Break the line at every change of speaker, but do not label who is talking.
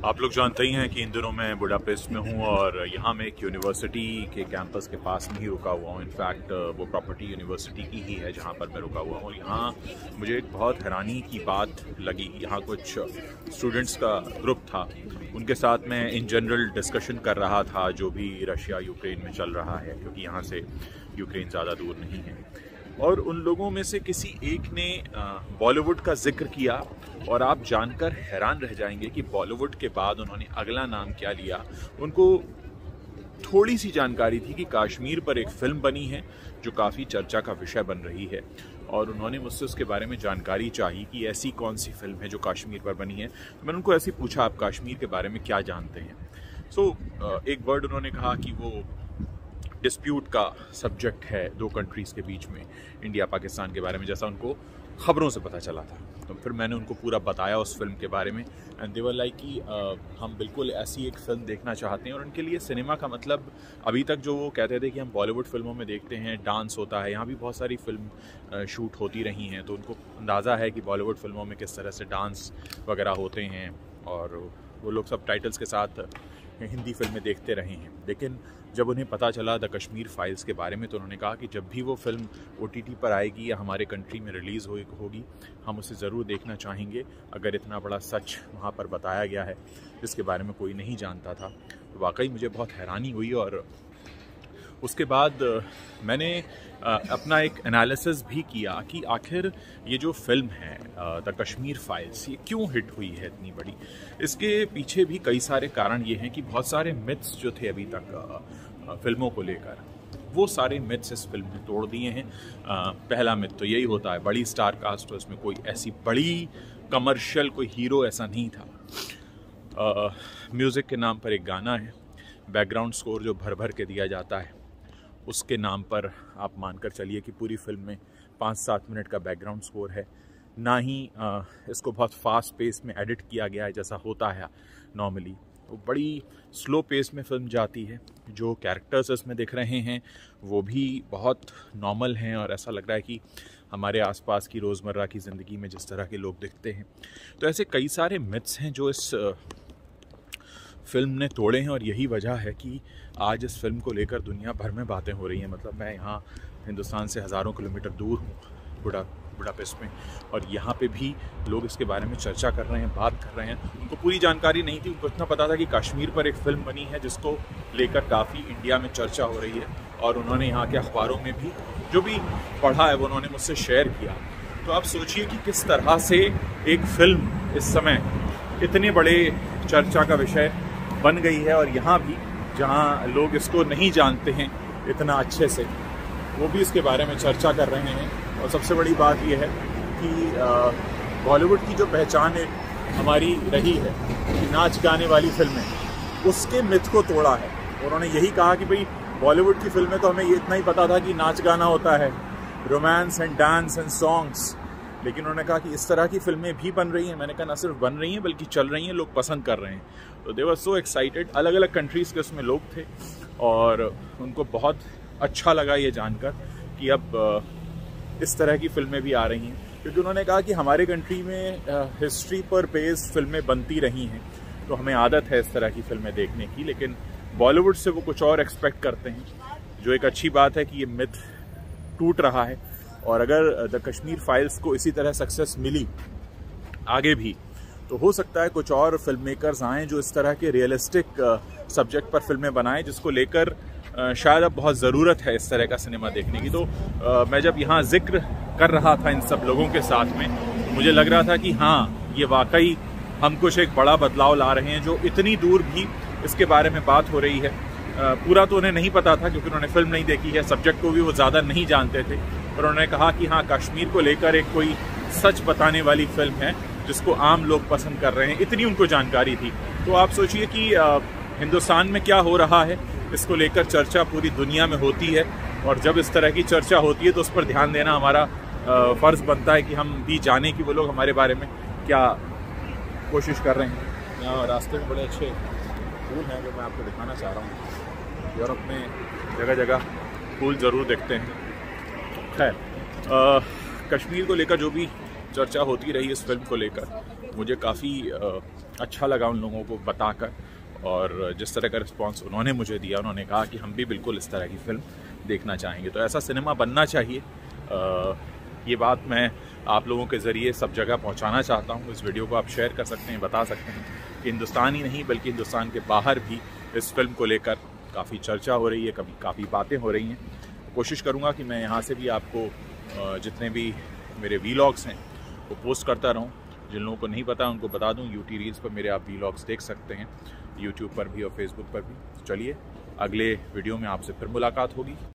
आप लोग जानते ही हैं कि इन दिनों मैं बुडापेस्ट में हूँ और यहाँ मैं एक यूनिवर्सिटी के कैंपस के पास में ही रुका हुआ हूँ। इनफैक्ट वो प्रॉपर्टी यूनिवर्सिटी की ही है जहाँ पर मैं रुका हुआ हूँ। यहाँ मुझे एक बहुत हैरानी की बात लगी। यहाँ कुछ स्टूडेंट्स का ग्रुप था, उनके साथ मैं इन जनरल डिस्कशन कर रहा था जो भी रशिया यूक्रेन में चल रहा है, क्योंकि यहाँ से यूक्रेन ज़्यादा दूर नहीं है। और उन लोगों में से किसी एक ने बॉलीवुड का जिक्र किया और आप जानकर हैरान रह जाएंगे कि बॉलीवुड के बाद उन्होंने अगला नाम क्या लिया। उनको थोड़ी सी जानकारी थी कि कश्मीर पर एक फिल्म बनी है जो काफ़ी चर्चा का विषय बन रही है, और उन्होंने मुझसे उसके बारे में जानकारी चाहिए कि ऐसी कौन सी फिल्म है जो कश्मीर पर बनी है। तो मैंने उनको ऐसे पूछा, आप कश्मीर के बारे में क्या जानते हैं? एक वर्ड उन्होंने कहा कि वो डिस्प्यूट का सब्जेक्ट है दो कंट्रीज़ के बीच में, इंडिया पाकिस्तान के बारे में, जैसा उनको ख़बरों से पता चला था। तो फिर मैंने उनको पूरा बताया उस फिल्म के बारे में, एंड दे वर लाइक कि हम बिल्कुल ऐसी एक फ़िल्म देखना चाहते हैं। और उनके लिए सिनेमा का मतलब, अभी तक जो वो कहते थे कि हम बॉलीवुड फिल्मों में देखते हैं डांस होता है, यहाँ भी बहुत सारी फिल्म शूट होती रही हैं, तो उनको अंदाज़ा है कि बॉलीवुड फिल्मों में किस तरह से डांस वगैरह होते हैं, और वो लोग सब टाइटल्स के साथ हिंदी फिल्में देखते रहे हैं। लेकिन जब उन्हें पता चला द कश्मीर फाइल्स के बारे में, तो उन्होंने कहा कि जब भी वो फिल्म OTT पर आएगी या हमारे कंट्री में रिलीज़ होगी, हम उसे ज़रूर देखना चाहेंगे। अगर इतना बड़ा सच वहाँ पर बताया गया है जिसके बारे में कोई नहीं जानता था, तो वाकई मुझे बहुत हैरानी हुई। और उसके बाद मैंने अपना एक एनालिसिस भी किया कि आखिर ये जो फिल्म है द कश्मीर फाइल्स, ये क्यों हिट हुई है इतनी बड़ी। इसके पीछे भी कई सारे कारण ये हैं कि बहुत सारे मिथ्स जो थे अभी तक फिल्मों को लेकर, वो सारे मिथ्स इस फिल्म ने तोड़ दिए हैं। पहला मिथ तो यही होता है, बड़ी स्टार कास्ट हो, इसमें कोई ऐसी बड़ी कमर्शियल कोई हीरो ऐसा नहीं था। म्यूज़िक के नाम पर एक गाना है, बैकग्राउंड स्कोर जो भर भर के दिया जाता है, उसके नाम पर आप मानकर चलिए कि पूरी फिल्म में 5-7 मिनट का बैकग्राउंड स्कोर है। ना ही इसको बहुत फास्ट पेस में एडिट किया गया है जैसा होता है नॉर्मली। तो बड़ी स्लो पेस में फिल्म जाती है। जो कैरेक्टर्स इसमें दिख रहे हैं वो भी बहुत नॉर्मल हैं, और ऐसा लग रहा है कि हमारे आसपास की रोज़मर्रा की ज़िंदगी में जिस तरह के लोग दिखते हैं। तो ऐसे कई सारे मिथ्स हैं जो इस फिल्म ने तोड़े हैं, और यही वजह है कि आज इस फिल्म को लेकर दुनिया भर में बातें हो रही हैं। मतलब मैं यहाँ हिंदुस्तान से हज़ारों किलोमीटर दूर हूँ बुडापेस्ट में, और यहाँ पे भी लोग इसके बारे में चर्चा कर रहे हैं, बात कर रहे हैं। उनको पूरी जानकारी नहीं थी, उनको इतना पता था कि कश्मीर पर एक फ़िल्म बनी है जिसको लेकर काफ़ी इंडिया में चर्चा हो रही है, और उन्होंने यहाँ के अखबारों में भी जो भी पढ़ा है वो उन्होंने मुझसे शेयर किया। तो आप सोचिए कि किस तरह से एक फ़िल्म इस समय इतने बड़े चर्चा का विषय बन गई है, और यहाँ भी जहाँ लोग इसको नहीं जानते हैं इतना अच्छे से, वो भी इसके बारे में चर्चा कर रहे हैं। और सबसे बड़ी बात यह है कि बॉलीवुड की जो पहचान हमारी रही है कि नाच गाने वाली फिल्में, उसके मिथ को तोड़ा है। उन्होंने यही कहा कि भाई बॉलीवुड की फिल्में तो हमें ये इतना ही पता था कि नाच गाना होता है, romance and dance and songs, लेकिन उन्होंने कहा कि इस तरह की फिल्में भी बन रही हैं। मैंने कहा ना सिर्फ बन रही हैं बल्कि चल रही हैं, लोग पसंद कर रहे हैं। तो दे वर सो एक्साइटेड। अलग अलग कंट्रीज़ के उसमें लोग थे, और उनको बहुत अच्छा लगा ये जानकर कि अब इस तरह की फिल्में भी आ रही हैं, क्योंकि उन्होंने कहा कि हमारे कंट्री में हिस्ट्री पर बेस्ड फिल्में बनती रही हैं, तो हमें आदत है इस तरह की फिल्में देखने की, लेकिन बॉलीवुड से वो कुछ और एक्सपेक्ट करते हैं, जो एक अच्छी बात है कि ये मिथ टूट रहा है। और अगर द कश्मीर फाइल्स को इसी तरह सक्सेस मिली आगे भी, तो हो सकता है कुछ और फिल्म मेकर्स आएँ जो इस तरह के रियलिस्टिक सब्जेक्ट पर फिल्में बनाएं, जिसको लेकर शायद अब बहुत ज़रूरत है इस तरह का सिनेमा देखने की। तो मैं जब यहाँ जिक्र कर रहा था इन सब लोगों के साथ में, तो मुझे लग रहा था कि हाँ, ये वाकई हम कुछ एक बड़ा बदलाव ला रहे हैं। जो इतनी दूर भी इसके बारे में बात हो रही है, पूरा तो उन्हें नहीं पता था क्योंकि उन्होंने फिल्म नहीं देखी है, सब्जेक्ट को भी वो ज़्यादा नहीं जानते थे, पर उन्होंने कहा कि हाँ, कश्मीर को लेकर एक कोई सच बताने वाली फिल्म है जिसको आम लोग पसंद कर रहे हैं, इतनी उनको जानकारी थी। तो आप सोचिए कि हिंदुस्तान में क्या हो रहा है, इसको लेकर चर्चा पूरी दुनिया में होती है, और जब इस तरह की चर्चा होती है तो उस पर ध्यान देना हमारा फ़र्ज़ बनता है कि हम भी जानें कि वो लोग हमारे बारे में क्या कोशिश कर रहे हैं। यहाँ रास्ते में बड़े अच्छे फूल हैं जो मैं आपको दिखाना चाह रहा हूँ। यूरोप में जगह जगह फूल ज़रूर दिखते हैं। खैर, कश्मीर को लेकर जो भी चर्चा होती रही इस फिल्म को लेकर, मुझे काफ़ी अच्छा लगा उन लोगों को बताकर, और जिस तरह का रिस्पांस उन्होंने मुझे दिया, उन्होंने कहा कि हम भी बिल्कुल इस तरह की फ़िल्म देखना चाहेंगे। तो ऐसा सिनेमा बनना चाहिए। ये बात मैं आप लोगों के ज़रिए सब जगह पहुंचाना चाहता हूं। इस वीडियो को आप शेयर कर सकते हैं, बता सकते हैं कि हिंदुस्तान ही नहीं बल्कि हिंदुस्तान के बाहर भी इस फिल्म को लेकर काफ़ी चर्चा हो रही है, काफ़ी बातें हो रही हैं। कोशिश करूँगा कि मैं यहाँ से भी आपको जितने भी मेरे वीलॉग्स हैं वो पोस्ट करता रहूँ। जिन लोगों को नहीं पता उनको बता दूँ, यूटी रील्स पर मेरे आप वीलॉग्स देख सकते हैं, यूट्यूब पर भी और फेसबुक पर भी। चलिए, अगले वीडियो में आपसे फिर मुलाकात होगी।